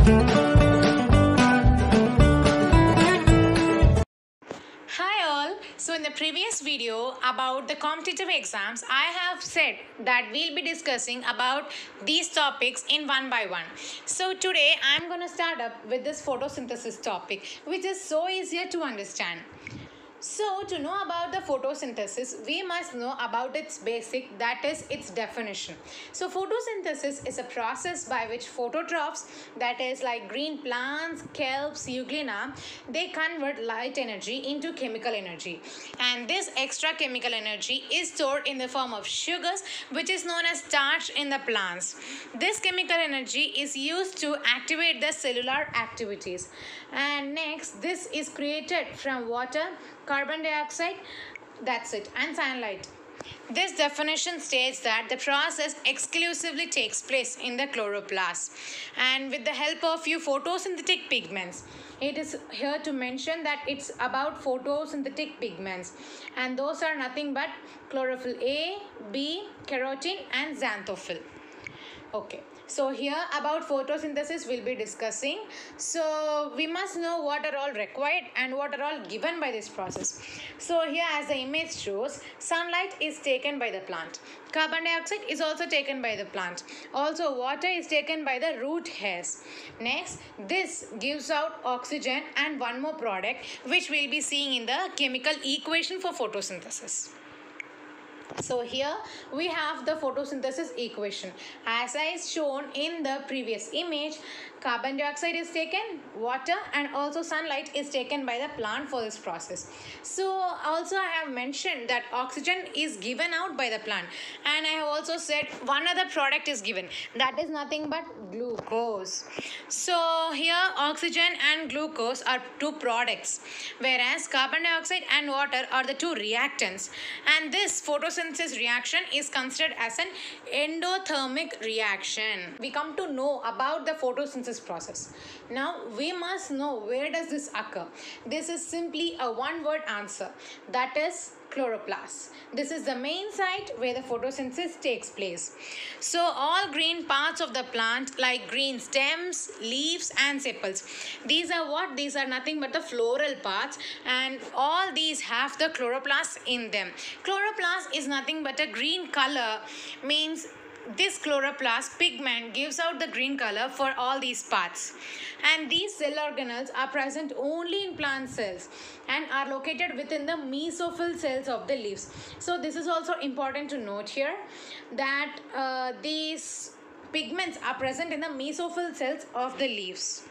Hi all. So in the previous video about the competitive exams, I have said that we'll be discussing about these topics in one by one. So today I'm going to start up with this photosynthesis topic, which is so easier to understand. So to know about the photosynthesis, we must know about its basic, that is its definition. So photosynthesis is a process by which phototrophs, that is like green plants, kelps, euglena, they convert light energy into chemical energy. And this extra chemical energy is stored in the form of sugars, which is known as starch in the plants. This chemical energy is used to activate the cellular activities. And next, this is created from water, carbon dioxide, that's it, and sunlight. This definition states that the process exclusively takes place in the chloroplast and with the help of few photosynthetic pigments. It is here to mention that it's about photosynthetic pigments, and those are nothing but chlorophyll A, B, carotene, and xanthophyll. Okay, so here about photosynthesis we'll be discussing. So we must know what are all required and what are all given by this process. So here as the image shows, sunlight is taken by the plant. Carbon dioxide is also taken by the plant. Also water is taken by the root hairs. Next, this gives out oxygen and one more product which we'll be seeing in the chemical equation for photosynthesis. So here we have the photosynthesis equation. As I shown in the previous image, carbon dioxide is taken, water and also sunlight is taken by the plant for this process. So also I have mentioned that oxygen is given out by the plant, and I have also said one other product is given, that is nothing but glucose. So here oxygen and glucose are two products, whereas carbon dioxide and water are the two reactants, and this photosynthesis reaction is considered as an endothermic reaction. We come to know about the photosynthesis process. Now we must know where does this occur. This is simply a one-word answer, that is chloroplast. This is the main site where the photosynthesis takes place. So all green parts of the plant like green stems, leaves and sepals, these are what? These are nothing but the floral parts, and all these have the chloroplast in them. Chloroplast is nothing but a green color, means this chloroplast pigment gives out the green color for all these parts, and these cell organelles are present only in plant cells and are located within the mesophyll cells of the leaves. So this is also important to note here, that these pigments are present in the mesophyll cells of the leaves.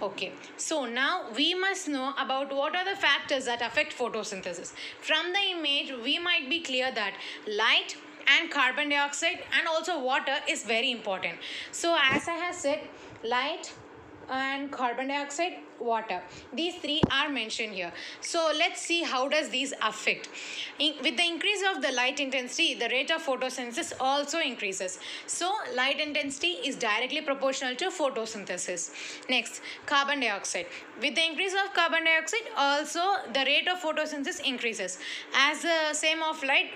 Okay, so now we must know about what are the factors that affect photosynthesis. From the image we might be clear that light and carbon dioxide and also water is very important. So as I have said, light and carbon dioxide, water, these three are mentioned here. So let's see how does these affect. With the increase of the light intensity, the rate of photosynthesis also increases. So light intensity is directly proportional to photosynthesis. Next, carbon dioxide. With the increase of carbon dioxide, also the rate of photosynthesis increases. As the same of light,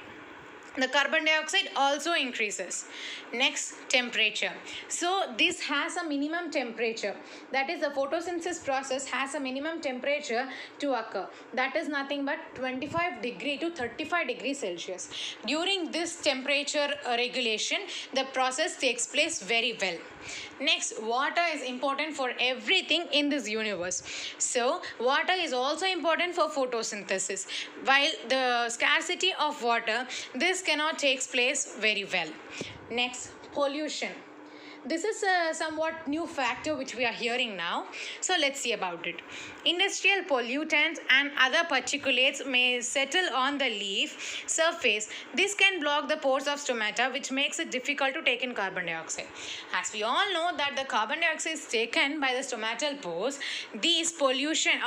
the carbon dioxide also increases. Next, temperature. So this has a minimum temperature, that is the photosynthesis process has a minimum temperature to occur, that is nothing but 25 degree to 35 degrees Celsius. During this temperature regulation, the process takes place very well. Next, water is important for everything in this universe. So water is also important for photosynthesis. While the scarcity of water, this cannot take place very well. Next, pollution. This is a somewhat new factor which we are hearing now. So let's see about it. Industrial pollutants and other particulates may settle on the leaf surface. This can block the pores of stomata, which makes it difficult to take in carbon dioxide. As we all know that the carbon dioxide is taken by the stomatal pores, these pollution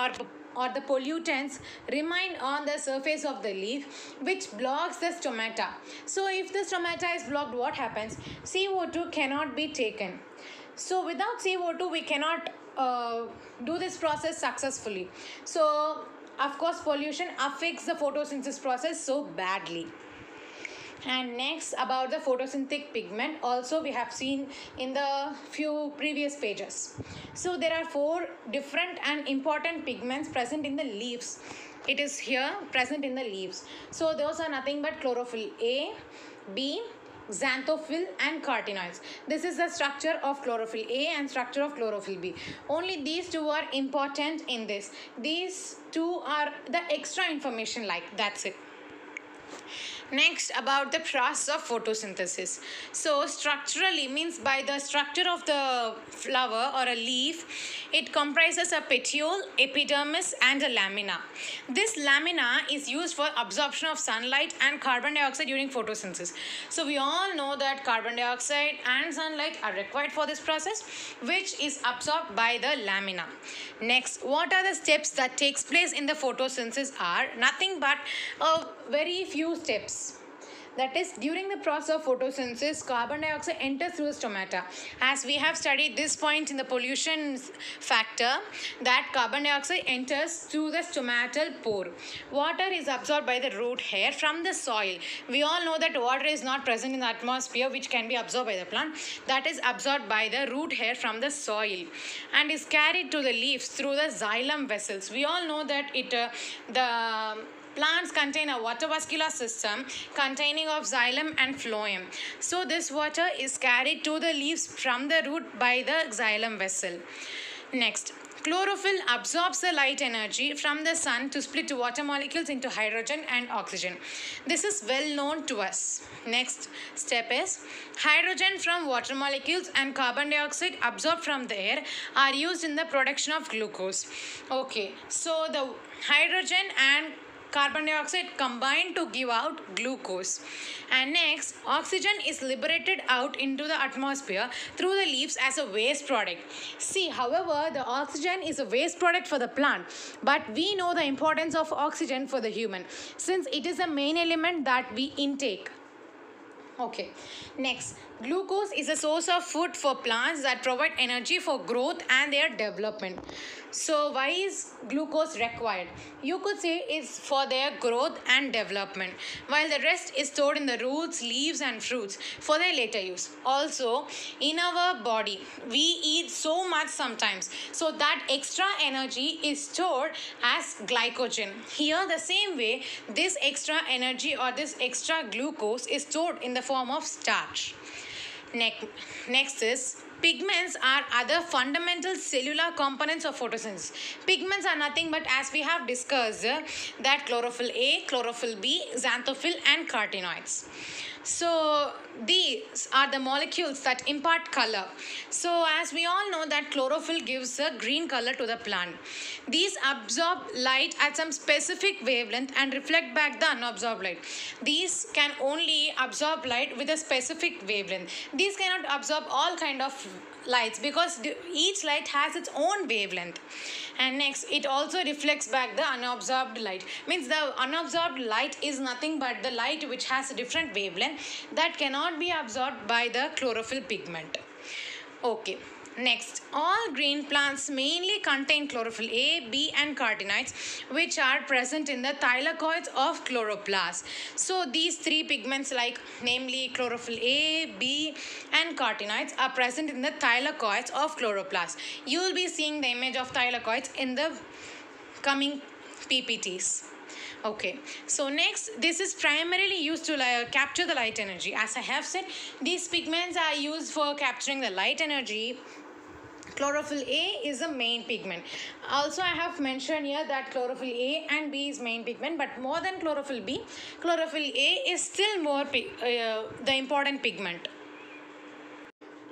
or the pollutants remain on the surface of the leaf, which blocks the stomata. So if the stomata is blocked, what happens? CO2 cannot be taken. So without CO2 we cannot do this process successfully. So of course pollution affects the photosynthesis process so badly. And next, about the photosynthetic pigment, also we have seen in the few previous pages. So there are four different and important pigments present in the leaves. It is here present in the leaves. So those are nothing but chlorophyll A, B, xanthophyll and carotenoids. This is the structure of chlorophyll A and structure of chlorophyll B. Only these two are important in this. These two are the extra information, like that's it. Next, about the process of photosynthesis. So structurally means by the structure of the flower or a leaf, it comprises a petiole, epidermis and a lamina. This lamina is used for absorption of sunlight and carbon dioxide during photosynthesis. So we all know that carbon dioxide and sunlight are required for this process, which is absorbed by the lamina. Next, what are the steps that takes place in the photosynthesis are nothing but a very few steps. That is, during the process of photosynthesis, carbon dioxide enters through the stomata. As we have studied this point in the pollution factor, that carbon dioxide enters through the stomatal pore. Water is absorbed by the root hair from the soil. We all know that water is not present in the atmosphere, which can be absorbed by the plant. That is absorbed by the root hair from the soil and is carried to the leaves through the xylem vessels. We all know that the plants contain a water vascular system containing of xylem and phloem. So this water is carried to the leaves from the root by the xylem vessel. Next, chlorophyll absorbs the light energy from the sun to split water molecules into hydrogen and oxygen. This is well known to us. Next step is hydrogen from water molecules and carbon dioxide absorbed from the air are used in the production of glucose. Okay, so the hydrogen and carbon dioxide combine to give out glucose. And next, oxygen is liberated out into the atmosphere through the leaves as a waste product. See, however, the oxygen is a waste product for the plant, but we know the importance of oxygen for the human since it is a main element that we intake. Okay, next, glucose is a source of food for plants that provide energy for growth and their development. So why is glucose required? You could say it's for their growth and development, while the rest is stored in the roots, leaves and fruits for their later use. Also, in our body, we eat so much sometimes, so that extra energy is stored as glycogen. Here, the same way, this extra energy or this extra glucose is stored in the form of starch. Next is pigments are other fundamental cellular components of photosynthesis. Pigments are nothing but, as we have discussed, that chlorophyll A, chlorophyll B, xanthophyll and carotenoids. So these are the molecules that impart color. So as we all know that chlorophyll gives a green color to the plant. These absorb light at some specific wavelength and reflect back the unabsorbed light. These can only absorb light with a specific wavelength. These cannot absorb all kind of lights because each light has its own wavelength. And next, it also reflects back the unabsorbed light. Means the unabsorbed light is nothing but the light which has a different wavelength that cannot be absorbed by the chlorophyll pigment. Okay. Next, all green plants mainly contain chlorophyll A, B and carotenoids which are present in the thylakoids of chloroplast. So these three pigments like namely chlorophyll A, B and carotenoids are present in the thylakoids of chloroplast. You will be seeing the image of thylakoids in the coming PPTs. Okay, so next, this is primarily used to capture the light energy. As I have said, these pigments are used for capturing the light energy. Chlorophyll A is a main pigment. Also, I have mentioned here that chlorophyll A and B is main pigment, but more than chlorophyll B, chlorophyll A is still more the important pigment.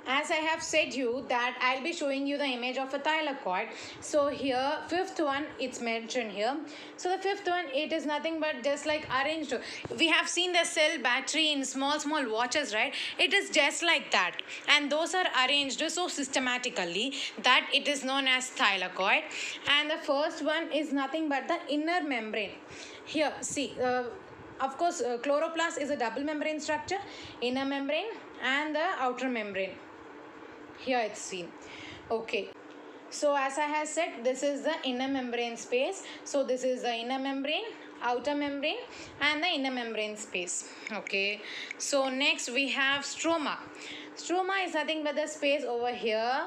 As I have said you that I'll be showing you the image of a thylakoid. So here, fifth one, it's mentioned here. So the fifth one, it is nothing but just like arranged. We have seen the cell battery in small watches, right? It is just like that. And those are arranged so systematically that it is known as thylakoid. And the first one is nothing but the inner membrane. Here, see, of course, chloroplast is a double membrane structure, inner membrane and the outer membrane. Here it's seen. Okay, so as I have said, this is the inner membrane space. So this is the inner membrane, outer membrane and the inner membrane space. Okay, so next we have stroma. Stroma is nothing but the space over here,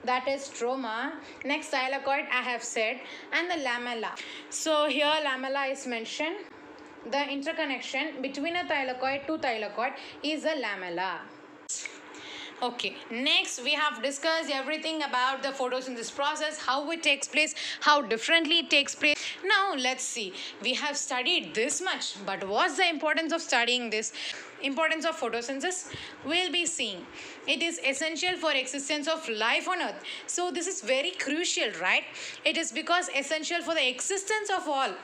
that is stroma. Next, thylakoid I have said, and the lamella. So here lamella is mentioned. The interconnection between a thylakoid to thylakoid is a lamella. Okay, next we have discussed everything about the photosynthesis process, how it takes place, how differently it takes place. Now let's see, we have studied this much, but what's the importance of studying this? Importance of photosynthesis we'll be seeing. It is essential for existence of life on earth. So this is very crucial, right? It is because essential for the existence of all.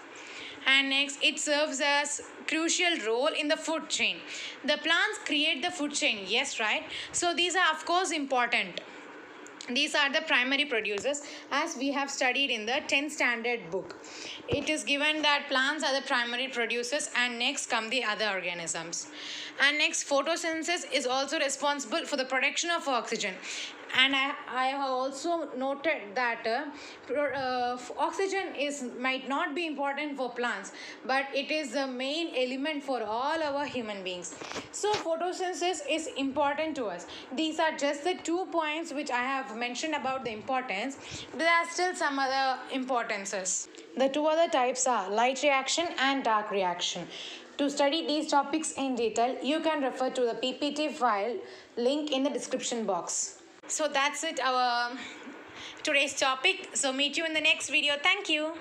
And next, it serves as crucial role in the food chain. The plants create the food chain, yes, right? So these are of course important. These are the primary producers, as we have studied in the 10th standard book. It is given that plants are the primary producers, and next come the other organisms. And next, photosynthesis is also responsible for the production of oxygen. And I have also noted that oxygen might not be important for plants, but it is the main element for all our human beings. So photosynthesis is important to us. These are just the 2 points which I have mentioned about the importance. There are still some other importances. The 2 other types are light reaction and dark reaction. To study these topics in detail, you can refer to the PPT file link in the description box. So that's it, our today's topic. So meet you in the next video. Thank you.